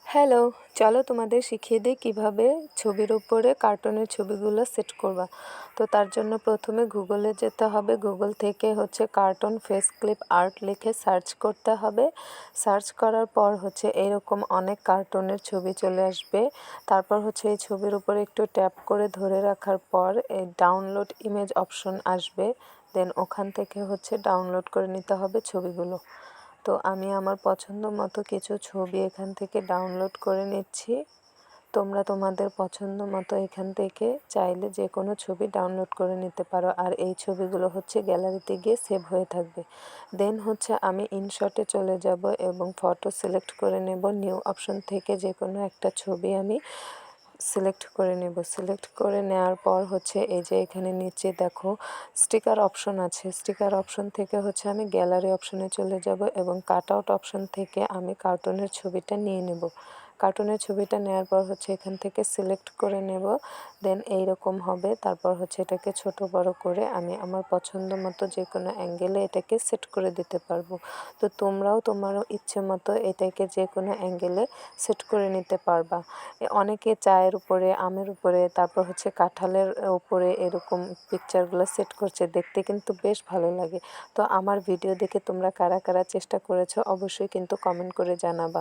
Hello, চলো তোমাদের শিখিয়ে দিই কিভাবে ছবির উপরে কার্টুনের ছবিগুলো সেট করবা। তো তার জন্য প্রথমে গুগলে যেতে হবে। গুগল থেকে কার্টুন ফেস ক্লিপ আর্ট লিখে সার্চ করতে হবে। সার্চ করার পর এরকম অনেক কার্টুনের ছবি চলে আসবে। তারপর এই ছবির উপরে একটু ট্যাপ করে ধরে রাখার পর এই ডাউনলোড ইমেজ অপশন আসবে। দেন ওখান থেকে ডাউনলোড করে নিতে হবে ছবিগুলো। তো আমি আমার পছন্দ মতো কিছু ছবি এখান থেকে ডাউনলোড করে নিচ্ছি। তোমরা তোমাদের পছন্দ মতো এখান থেকে চাইলে যে কোনো ছবি ডাউনলোড করে নিতে পারো। আর এই ছবিগুলো গ্যালারিতে গিয়ে সেভ হয়ে থাকবে। দেন আমি ইনশটে চলে যাব এবং ফটো সিলেক্ট করে নেব। নিউ অপশন থেকে যে কোনো একটা ছবি আমি সিলেক্ট করে নেব। সিলেক্ট করে নেওয়ার পর এই যে এখানে নিচে দেখো স্টিকার অপশন আছে। স্টিকার অপশন থেকে আমি গ্যালারি অপশনে চলে যাব এবং কাট আউট অপশন থেকে আমি কার্টুনের ছবিটা নিয়ে নেব। কার্টুনের ছবিটা নেওয়ার পর এখান থেকে সিলেক্ট করে নেব। দেন এইরকম হবে। তারপর এটাকে ছোট বড় করে আমি আমার পছন্দ মতো যে কোনো অ্যাঙ্গেলে এটাকে সেট করে দিতে পারবো। তো তোমরাও তোমারও ইচ্ছে মতো এটাকে যে কোনো অ্যাঙ্গেলে সেট করে নিতে পারবা। অনেকে চায়ের উপরে, আমের উপরে, তারপর কাঁঠালের উপরে এরকম পিকচারগুলো সেট করছে, দেখতে কিন্তু বেশ ভালো লাগে। তো আমার ভিডিও দেখে তোমরা কারা কারা চেষ্টা করেছো অবশ্যই কিন্তু কমেন্ট করে জানাবা।